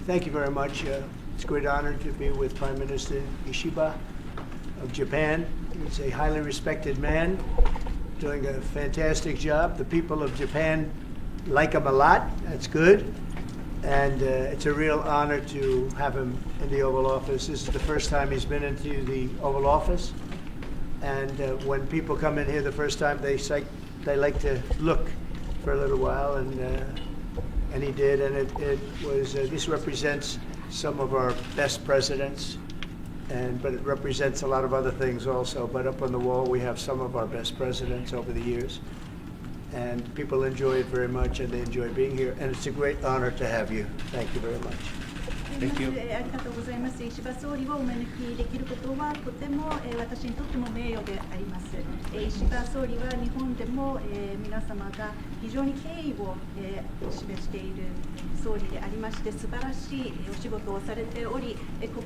Thank you very much. It's a great honor to be with Prime Minister Ishiba of Japan. He's a highly respected man, doing a fantastic job. The people of Japan like him a lot. That's good. And it's a real honor to have him in the Oval Office. This is the first time he's been into the Oval Office. And when people come in here the first time, they like to look for a little while, and he did. And it was this represents some of our best presidents, but it represents a lot of other things also. But up on the wall, we have some of our best presidents over the years. And people enjoy it very much, and they enjoy being here. And it's a great honor to have you. Thank you very much. Thank you. ありがとうございます。石破総理をお招きできることはとても私にとっても名誉であります。石破総理は日本でも皆様が非常に敬意を示している総理でありまして、素晴らしいお仕事をされており、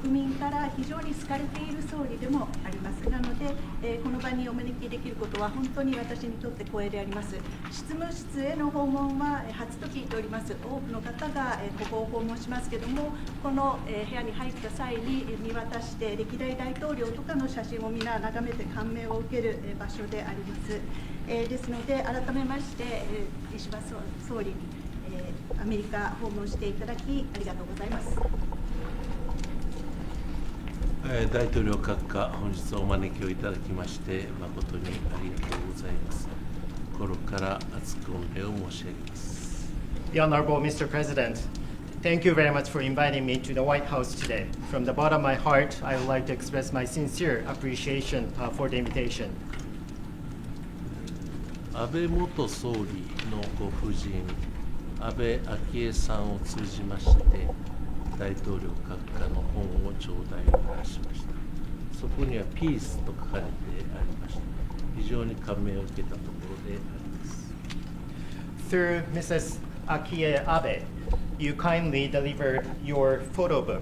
国民から非常に好かれている総理でもあります。なので、この場にお招きできることは本当に私にとって光栄であります。執務室への訪問は初と聞いております。多くの方がここを訪問しますけれども、この部屋に入った際に見渡して歴代大統領とかの写真を皆眺めて感銘を受ける場所であります。ですので改めまして石破総理、アメリカ訪問していただきありがとうございます。大統領閣下、本日お招きをいただきまして誠にありがとうございます。心から厚く御礼を申し上げます。The Honorable Mr. President, thank you very much for inviting me to the White House today. From the bottom of my heart, I would like to express my sincere appreciation for the invitation. 安倍元総理のご夫人、安倍昭恵さんを通じまして、大統領閣下の本を頂戴いたしました。そこにはピースと書かれてありました。非常に感銘を受けたところであります。Through Mrs. Akie Abe, you kindly delivered your photo book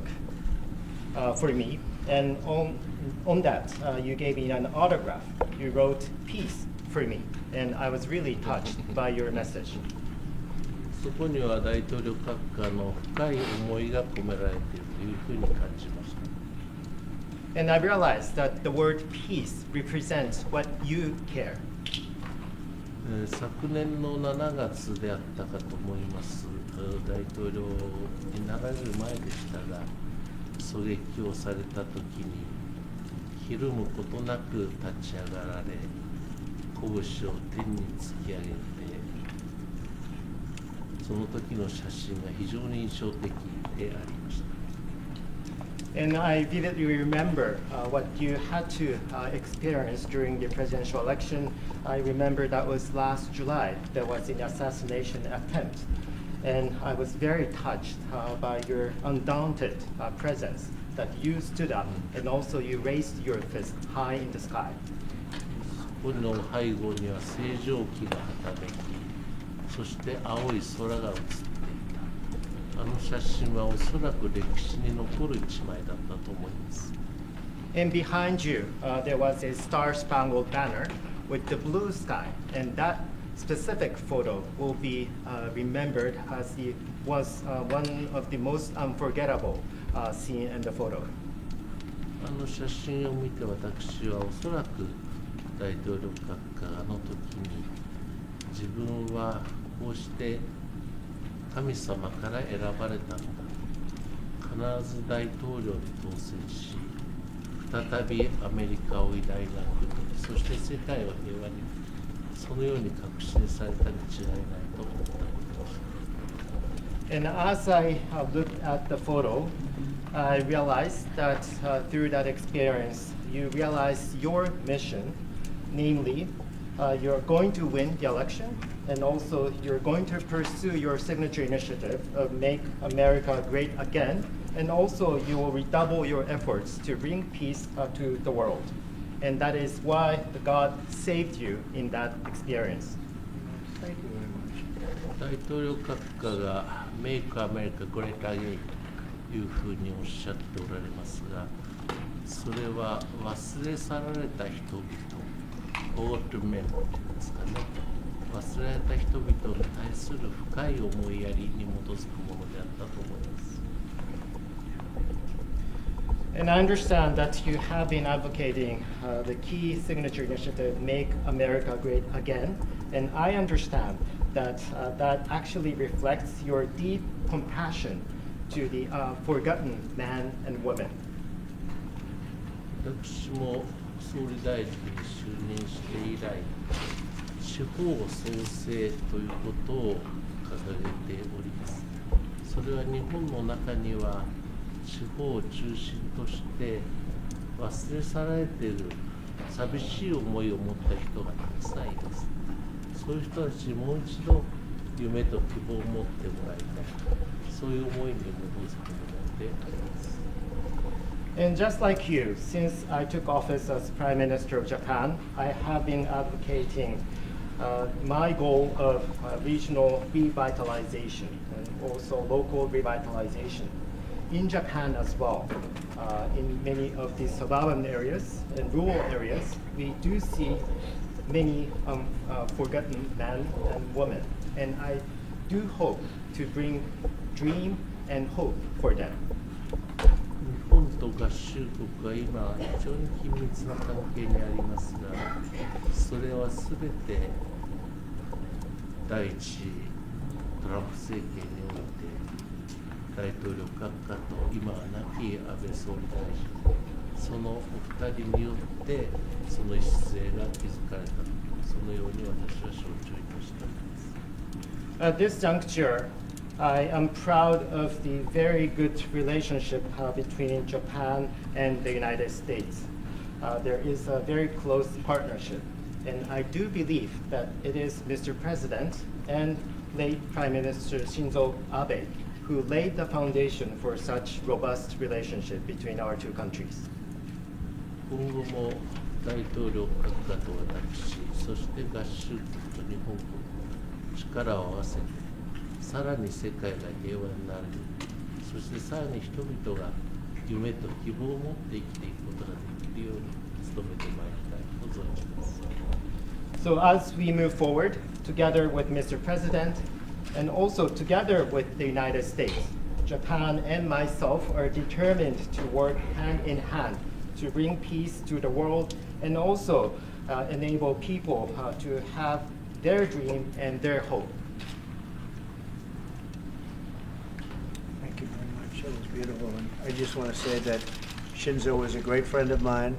for me, and on that you gave me an autograph. You wrote peace for me, and I was really touched by your message. そこには大統領閣下の深い思いが込められているというふうに感じました。And I realized that the word peace represents what you care. 昨年の7月であったかと思います。大統領になられる前でしたが、狙撃をされた時にひるむことなく立ち上がられ、拳を天に突き上げて、その時の写真が非常に印象的でありました。And I vividly remember what you had to experience during the presidential election. I remember that was last July. There was an assassination attempt. And I was very touched by your undaunted presence, that you stood up and also you raised your fist high in the sky. そこの背後には星条旗がはためき、そして青い空が映っていた。あの写真はおそらく歴史に残る一枚だったと思います。And behind you, there was a star-spangled banner with the blue sky, and that specific photo will be remembered as it was one of the most unforgettable scene in the photo. あの写真を見て私はおそらく大統領閣下があの時に自分はこうして神様から選ばれたんだ、必ず大統領に当選し再びアメリカを偉大な国、そして世界を平和に、そのように確信されたに違いないと思ったことです。 And as I looked at the photo, I realized that through that experience, you realized your mission, namely, you're going to win the election, and also you're going to pursue your signature initiative of Make America Great Again, and also you will redouble your efforts to bring peace to the world. And that is why God saved you in that experience. Thank you very much. 大統領閣下がメイクアメリカグレートアゲインというふうにおっしゃっておられますが、それは忘れ去られた人々、オールメンですかね、忘れられた人々に対する深い思いやりに基づくものであったと思います。And I understand that you have been advocating the key signature initiative, Make America Great Again. And I understand that that actually reflects your deep compassion to the forgotten man and woman. 私も総理大臣に就任して以来、地方創生ということを掲げております。それは日本の中には地方を中心として忘れ去られている寂しい思いを持った人がたくさんいます。そういう人たちにもう一度夢と希望を持ってもらいたい、そういう思いに基づくものであります。And just like you, since I took office as Prime Minister of Japan, I have been advocating my goal of regional revitalization and also local revitalization in Japan as well. In many of the suburban areas and rural areas, we do see many forgotten men and women, and I do hope to bring dream and hope for them. 日本と合衆国は今非常に緊密な関係にありますが、それはすべて第一次トランプ政権において大統領閣下と今は亡き安倍総理大臣、そのお二人によってその礎が築かれた、そのように私は承知いたしております。At this juncture, I am proud of the very good relationship between Japan and the United States. There is a very close partnership, and I do believe that it is Mr. President and late Prime Minister Shinzo Abe who laid the foundation for such robust relationship between our two countries. 今後も大統領閣下と私、そして合衆国と日本国、力を合わせてさらに世界が平和になるように、そしてさらに人々が夢と希望を持って生きていくことができるように努めてまいりたいと存じます。So as we move forward, together with Mr. President, and also together with the United States, Japan and myself are determined to work hand in hand to bring peace to the world and also enable people to have their dream and their hope. Thank you very much. That was beautiful. And I just want to say that Shinzo was a great friend of mine.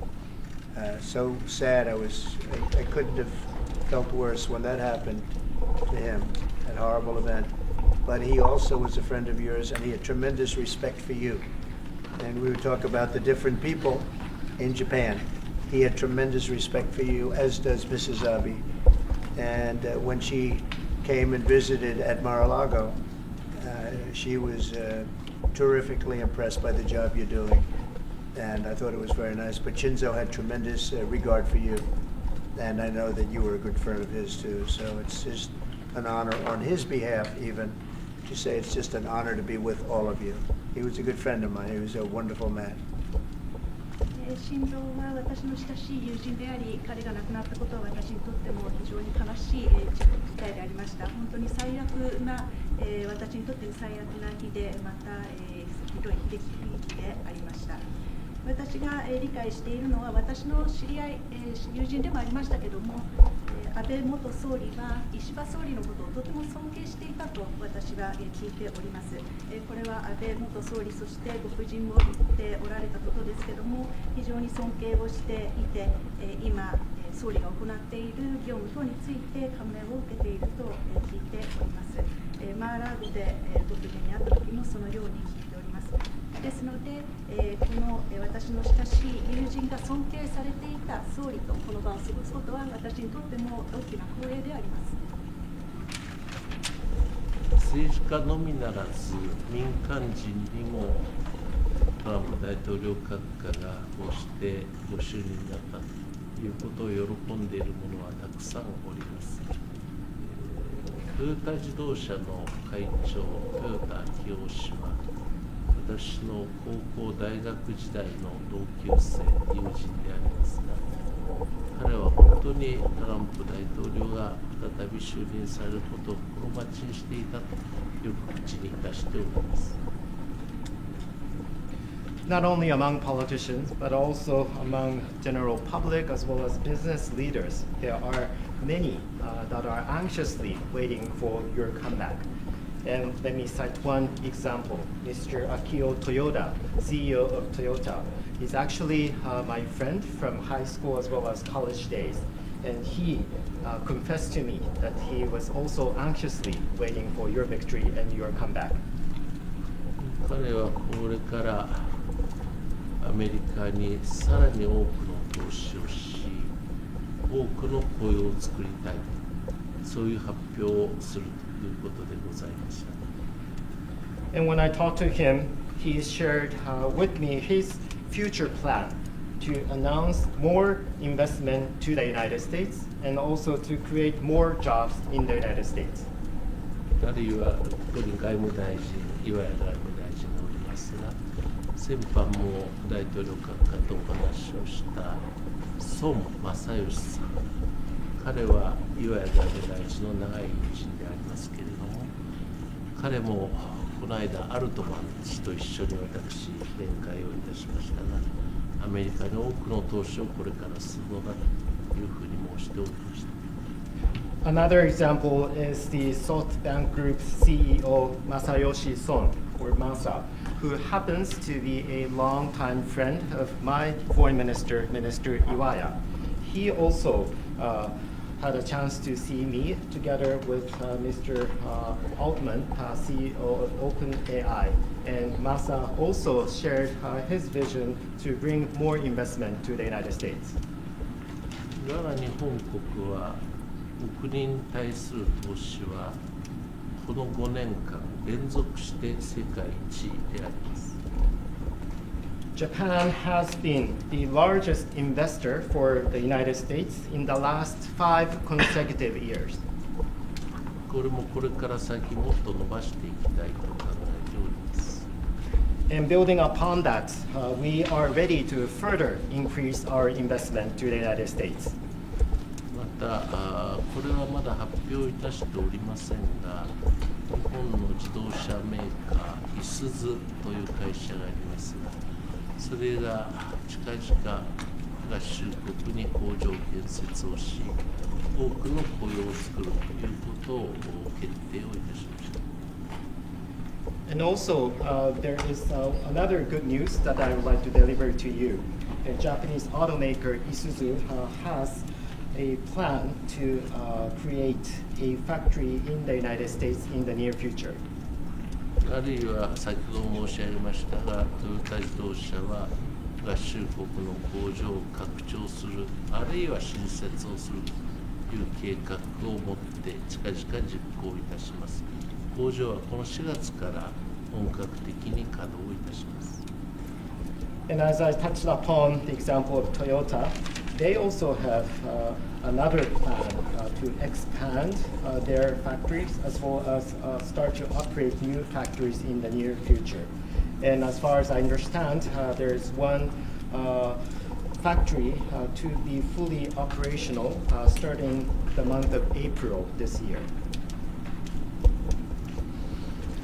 So sad. I couldn't have felt worse when that happened to him, that horrible event. But he also was a friend of yours, and he had tremendous respect for you. And we would talk about the different people in Japan. He had tremendous respect for you, as does Mrs. Abe. And when she came and visited at Mar-a-Lago, she was terrifically impressed by the job you're doing. And I thought it was very nice. But Shinzo had tremendous regard for you. And I know that you were a good friend of his too. So it's just an honor on his behalf even to say it's just an honor to be with all of you. He was a good friend of mine. He was a wonderful man. 心臓は私の親しい友人であり、彼が亡くなったことは私にとっても非常に悲しい事態でありました。本当に最悪な、私にとって最悪な日で、また、ひどい悲劇でありました。私が理解しているのは、私の知り合い、友人でもありましたけども、安倍元総理は石破総理のことをとても尊敬していたと私は聞いております。これは安倍元総理、そしてご夫人も言っておられたことですけども、非常に尊敬をしていて、今、総理が行っている業務等について感銘を受けていると聞いております。マーラーゴでご夫人に会った時もそのように聞いております。ですので、この私の親しい友人が尊敬されていた総理とこの場を過ごすことは私にとっても大きな光栄であります。政治家のみならず民間人にもトランプ大統領閣下がこうしてご就任になったということを喜んでいる者はたくさんおります。トヨタ自動車の会長、豊田章男は私の高校大学時代の同級生、友人でありますが、彼は本当にトランプ大統領が再び就任されることを心待ちにしていたとよく口に出しております。not only among politicians, but also among general public as well as business leaders. There are many that are anxiously waiting for your comeback. And let me cite one example. Mr. Akio Toyoda, CEO of Toyota, is actually my friend from high school as well as college days. And he confessed to me that he was also anxiously waiting for your victory and your comeback. 彼はこれからアメリカにさらに多くの投資をし、多くの雇用を作りたい、そういう発表をするということでございました。And when I talked to him, he shared with me his future plan to announce more investment to the United States and also to create more jobs in the United States. あるいはここに外務大臣、岩屋外務大臣がおりますが、先般も大統領閣下とお話をした孫正義さん、彼は岩屋外務大臣の長い友人でありますけれども、彼もこの間アルトマン氏と一緒に私面会をいたしましたが、アメリカに多くの投資をこれからするのだというふうに申しておりました。Another example is the SoftBank Group's CEO Masayoshi Son, or Masa, who happens to be a longtime friend of my foreign minister, Minister Iwaya. He also had a chance to see me together with Mr. Altman, CEO of OpenAI. And Masa also shared his vision to bring more investment to the United States. 我が日本国は国に対する投資はこの5年間連続して世界一位であります。Japan has been the largest investor for the United States in the last 5 consecutive years. これもこれから先もっと伸ばしていきたいと考えております。And building upon that, we are ready to further increase our investment to the United States. またこれはまだ発表いたしておりませんが、日本の自動車メーカーいすゞという会社がありますが、それが近々合衆国に工場建設をし、多くの雇用を作るということを決定をいたしました。And also, there is another good news that I would like to deliver to you. A Japanese automaker Isuzu has a plan to create a factory in the United States in the near future. あるいは先ほど申し上げましたが、トヨタ自動車は合衆国の工場を拡張する、あるいは新設をするという計画を持って近々実行いたします。工場はこの4月から本格的に稼働いたします。And as I touched upon the example of Toyota, they also have another plan to expand their factories as well as start to operate new factories in the near future. And as far as I understand, there is one factory to be fully operational starting the month of April this year.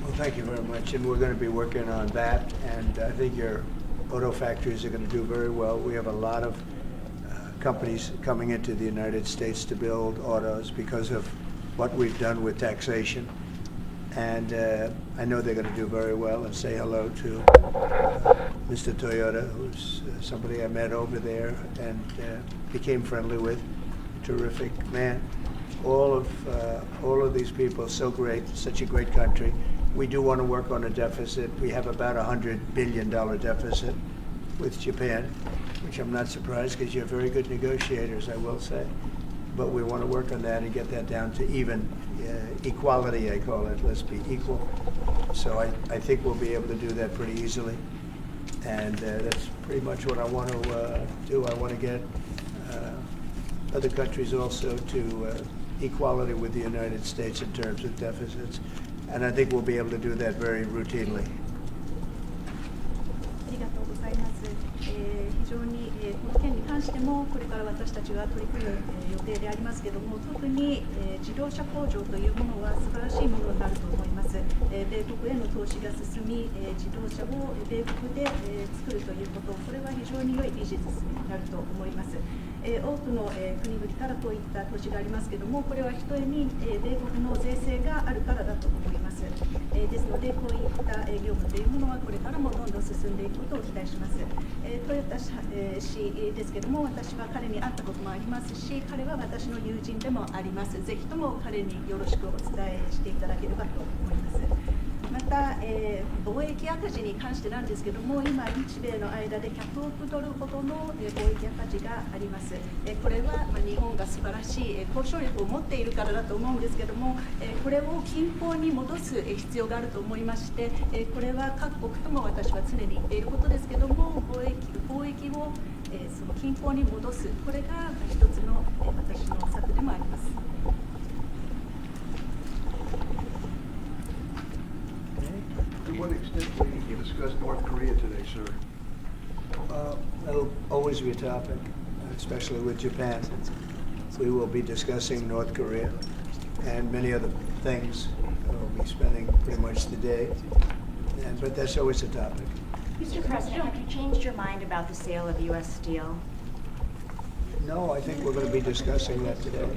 Well, thank you very much, and we're going to be working on that, and I think your auto factories are going to do very well. We have a lot of companies coming into the United States to build autos because of what we've done with taxation, and I know they're going to do very well. And say hello to Mr. Toyota, who's somebody I met over there and became friendly with. Terrific man. All of these people, so great, such a great country. We do want to work on a deficit. We have about $100 billion deficit with Japan, which I'm not surprised because you're very good negotiators, I will say. But we want to work on that and get that down to even equality, I call it. Let's be equal. So I think we'll be able to do that pretty easily. And that's pretty much what I want to do. I want to get other countries also to equality with the United States in terms of deficits. And I think we'll be able to do that very routinely. ありがとうございます。非非常に、この件に関してもこれから私たちが取り組む、予定でありますけれども、特に、自動車工場というものは素晴らしいものになると思います。米国への投資が進み、自動車を米国で、作るということ、これは非常に良いビジネスになると思います。多くの、国々からこういった投資がありますけれども、これはひとえに、米国の税制があるからだと思います。ですので、こういった業務というものはこれからもどんどん進んでいくことを期待します。トヨタ氏ですけれども、私は彼に会ったこともありますし、彼は私の友人でもあります。ぜひとも彼によろしくお伝えしていただければと思います。また、貿易赤字に関してなんですけれども、今、日米の間で100億ドルほどの貿易赤字があります。これは日本が素晴らしい交渉力を持っているからだと思うんですけれども、これを均衡に戻す必要があると思いまして、これは各国とも私は常に言っていることですけれども、貿易をその均衡に戻す、これが一つの私の策でもあります。To what extent will you discuss North Korea today, sir? That'll always be a topic, especially with Japan. We will be discussing North Korea and many other things. We'll be spending pretty much the day, but that's always a topic. Mr. President, have you changed your mind about the sale of U.S. steel? No, I think we're going to be discussing that today.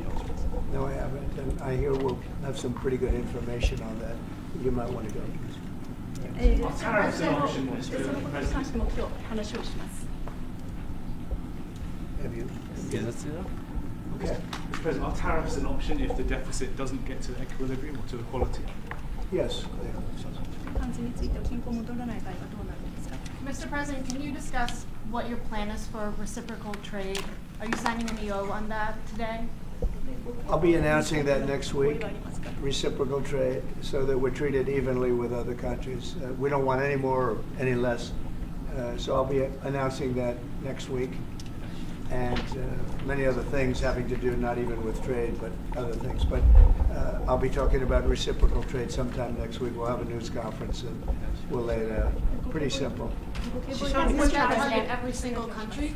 No, I haven't, and I hear we'll have some pretty good information on that. You might want to go. そのことに関しても今日話をします。Have you? Okay. Okay. Mr. President, are tariffs an option if the deficit doesn't get to equilibrium or to equality? Yes. 関税については均衡戻らない場合はどうなるんですか。 Mr. President, can you discuss what your plan is for reciprocal trade? Are you signing an EO on that today? I'll be announcing that next week. Reciprocal trade, so that we're treated evenly with other countries. We don't want any more or any less. So I'll be announcing that next week. And many other things having to do not even with trade, but other things. But I'll be talking about reciprocal trade sometime next week. We'll have a news conference and we'll lay it out. Pretty simple. Would that target every single country?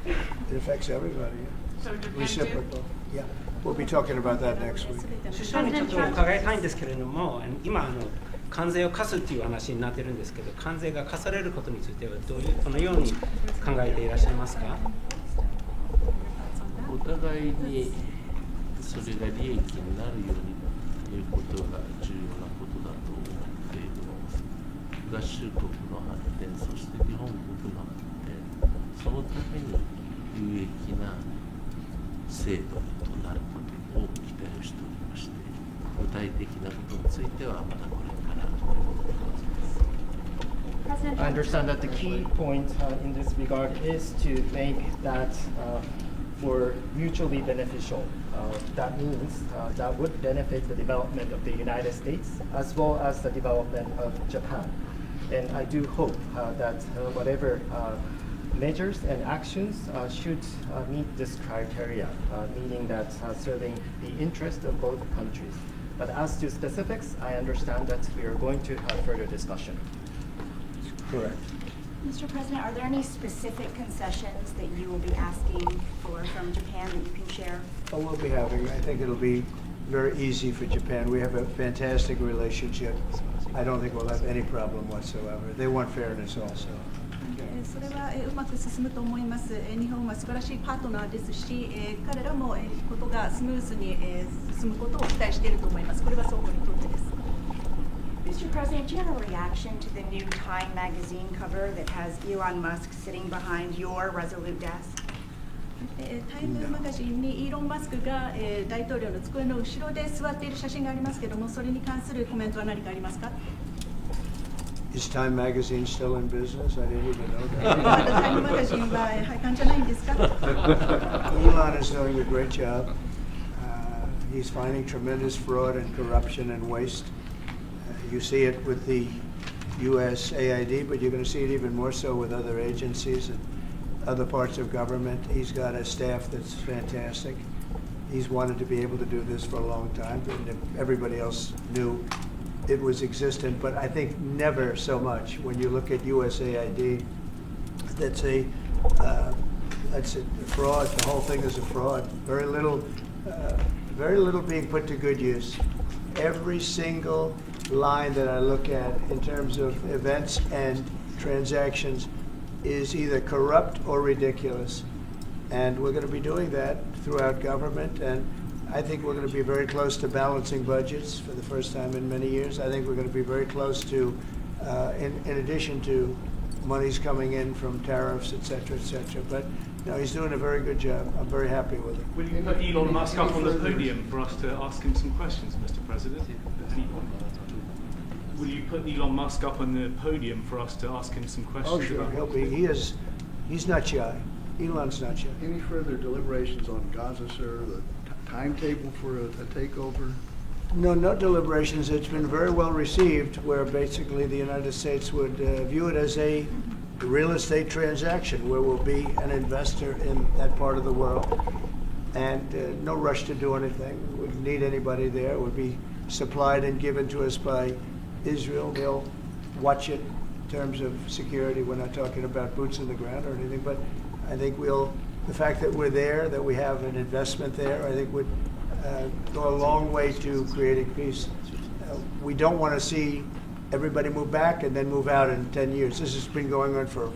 It affects everybody. So Japan too? Reciprocal. Yeah. We'll be talking about that next week. 首相にちょっと伺いたいんですけれども、今関税を課すという話になっているんですけど、関税が課されることについてはどのように考えていらっしゃいますか。お互いにそれが利益になるようにいうことが重要なことだと思っている合衆国の発展、そして日本国の発展、そのために有益な制度となることを期待をしておりまして、具体的なことについてはまだこれから。 I understand that the key point in this regard is to make that for mutually beneficial. That means that would benefit the development of the United States as well as the development of Japan. And I do hope that whatever measures and actions should meet this criteria, meaning that serving the interest of both countries. But as to specifics, I understand that we are going to have further discussion. Correct. Mr. President, are there any specific concessions that you will be asking for from Japan that you can share? Oh, we'll be having, I think it'll be very easy for Japan. We have a fantastic relationship. I don't think we'll have any problem whatsoever. They want fairness also. それはうまく進むと思います。日本は素晴らしいパートナーですし、彼らもことがスムーズに進むことを期待していると思います。これは双方にとってです。Mr. President, do you have a reaction to the new Time magazine cover that has Elon Musk sitting behind your Resolute desk? タイムマガジンにイーロン・マスクが大統領の机の後ろで座っている写真がありますけれども、それに関するコメントは何かありますか？ Is Time Magazine still in business? I didn't even know まだ that. タイムマガジンは廃刊じゃないんですか？ Elon is doing a great job. He's finding tremendous fraud and corruption and waste. You see it with the U.S. AID, but you're going to see it even more so with other agencies and other parts of government. He's got a staff that's fantastic. He's wanted to be able to do this for a long time, and everybody else knew it was existent, but I think never so much. When you look at USAID, that's a That's a fraud. The whole thing is a fraud. Very little being put to good use. Every single line that I look at in terms of events and transactions is either corrupt or ridiculous. And we're going to be doing that throughout government. And I think we're going to be very close to balancing budgets for the first time in many years. I think we're going to be very close to, in addition to monies coming in from tariffs, et cetera, et cetera. But no, he's doing a very good job. I'm very happy with him. Will you put Elon Musk up on the podium for us to ask him some questions, Mr. President, at any point? Will you put Elon Musk up on the podium for us to ask him some questions? Oh, sure. He'll be. He's not shy. Elon's not shy. Any further deliberations on Gaza, sir? The timetable for a takeover? No deliberations. It's been very well received, where basically the United States would view it as a real estate transaction, where we'll be an investor in that part of the world, and no rush to do anything. We wouldn't need anybody there. It would be supplied and given to us by Israel. They'll watch it in terms of security. We're not talking about boots in the ground or anything, but I think the fact that we're there, that we have an investment there, I think would go a long way to creating peace. We don't want to see everybody move back and then move out in 10 years. This has been going on for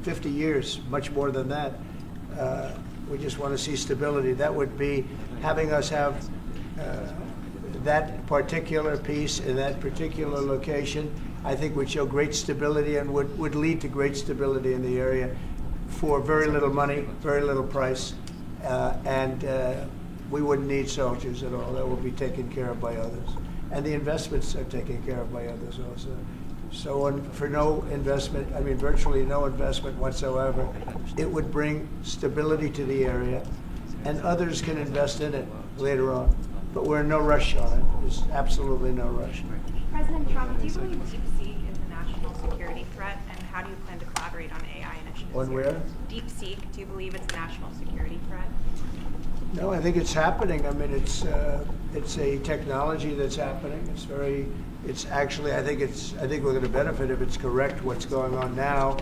50 years, much more than that. We just want to see stability. That would be having us have that particular piece in that particular location, I think would show great stability and would lead to great stability in the area for very little money, very little price, and we wouldn't need soldiers at all. That will be taken care of by others. And the investments are taken care of by others also. So for no investment, I mean virtually no investment whatsoever, it would bring stability to the area, and others can invest in it later on. But we're in no rush on it. There's absolutely no rush. President Trump, do you believe DeepSeek is a national security threat, and how do you plan to collaborate on AI initiatives? On where? DeepSeek, do you believe it's a national security threat? No, I think it's happening. I mean, it's a technology that's happening. It's actually, I think we're going to benefit if it's correct what's going on now,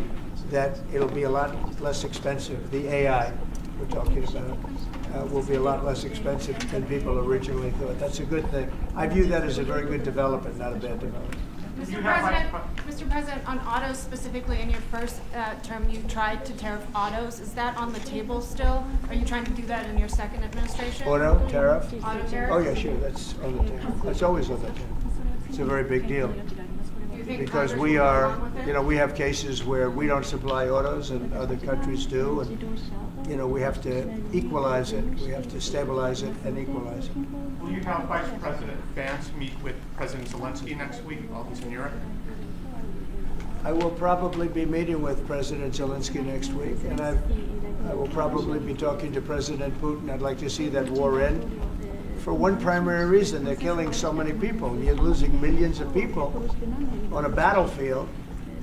that it'll be a lot less expensive. The AI we're talking about will be a lot less expensive than people originally thought. That's a good thing. I view that as a very good development, not a bad development. Mr. President, on autos specifically, in your first term, you tried to tariff autos. Is that on the table still? Are you trying to do that in your second administration? Auto tariff? Auto tariff? Oh yeah, sure. That's on the table. That's always on the table. It's a very big deal. Because we are, we have cases where we don't supply autos and other countries do, and we have to equalize it. We have to stabilize it and equalize it. Will you have Vice President Vance meet with President Zelensky next week while he's in Europe? I will probably be meeting with President Zelensky next week, and I will probably be talking to President Putin. I'd like to see that war end. For one primary reason, they're killing so many people. You're losing millions of people on a battlefield.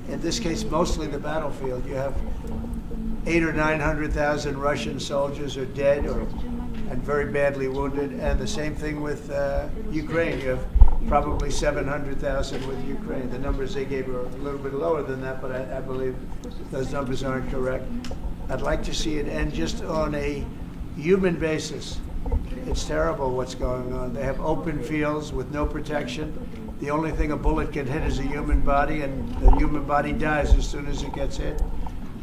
In this case, mostly the battlefield. You have 800,000 or 900,000 Russian soldiers are dead and very badly wounded. And the same thing with Ukraine. You have probably 700,000 with Ukraine. The numbers they gave are a little bit lower than that, but I believe those numbers aren't correct. I'd like to see it end just on a human basis. It's terrible what's going on. They have open fields with no protection. The only thing a bullet can hit is a human body, and the human body dies as soon as it gets hit.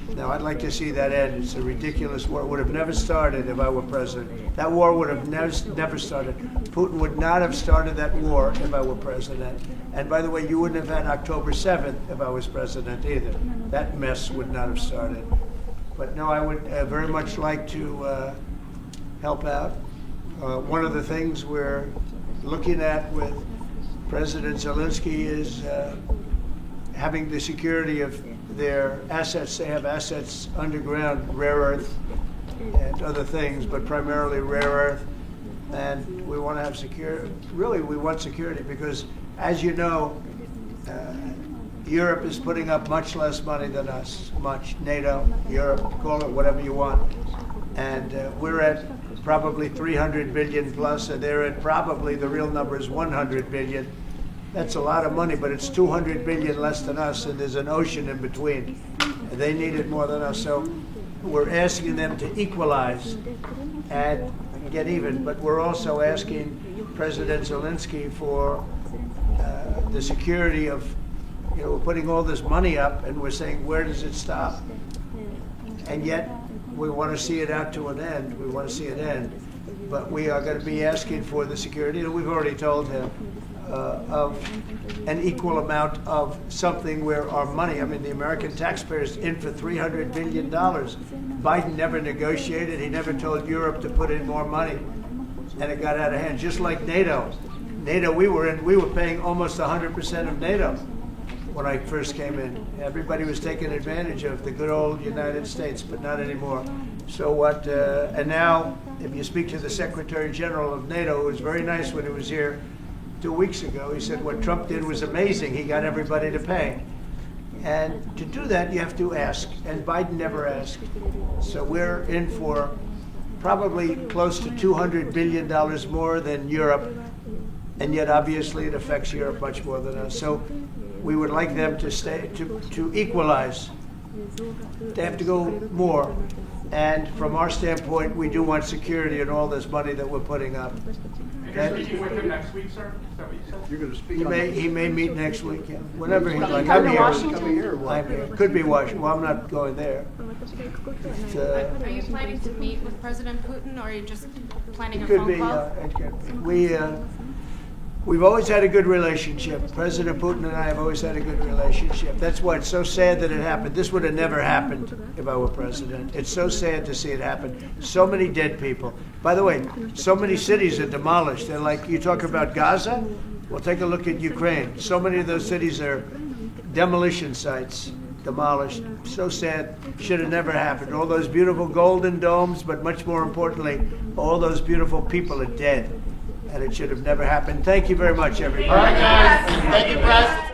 Now, I'd like to see that end. It's a ridiculous war. It would have never started if I were president. That war would have never started. Putin would not have started that war if I were president. And by the way, you wouldn't have had October 7th if I was president either. That mess would not have started. But no, I would very much like to help out. One of the things we're looking at with President Zelensky is having the security of their assets. They have assets underground, rare earth and other things, but primarily rare earth. And we want to have security. Really, we want security because, as you know, Europe is putting up much less money than us. NATO, Europe, call it whatever you want. And we're at probably 300 billion plus, and they're at probably, the real number is 100 billion. That's a lot of money, but it's 200 billion less than us, and there's an ocean in between. And they need it more than us. So we're asking them to equalize and get even, but we're also asking President Zelensky for the security of, we're putting all this money up and we're saying, where does it stop? And yet, we want to see it out to an end. We want to see it end. But we are going to be asking for the security, and we've already told him, of an equal amount of something where our money, the American taxpayers in for $300 billion. Biden never negotiated. He never told Europe to put in more money. And it got out of hand, just like NATO. NATO, we were paying almost 100% of NATO when I first came in. Everybody was taking advantage of the good old United States, but not anymore. So what, and now, if you speak to the Secretary General of NATO, who was very nice when he was here 2 weeks ago, he said what Trump did was amazing. He got everybody to pay. And to do that, you have to ask, and Biden never asked. So we're in for probably close to $200 billion more than Europe, and yet obviously it affects Europe much more than us. So we would like them to stay, to equalize. They have to go more. And from our standpoint, we do want security and all this money that we're putting up. You're speaking with him next week, sir? Is that what you said? You're going to speak He may meet next week, yeah. Whatever he's like. come I'm to here. Washington? Coming here or what? I'm here. Could be Washington. Well, I'm not going there. Are you planning to meet with President Putin, or are you just planning a It could phone be. call? We've always had a good relationship. President Putin and I have always had a good relationship. That's why it's so sad that it happened. This would have never happened if I were president. It's so sad to see it happen. So many dead people. By the way, so many cities are demolished. They're like, you talk about Gaza? Well, take a look at Ukraine. So many of those cities are demolition sites, demolished. So sad. Should have never happened. All those beautiful golden domes, but much more importantly, all those beautiful people are dead. And it should have never happened. Thank you very much, everybody. All right, guys. Thank you, Press.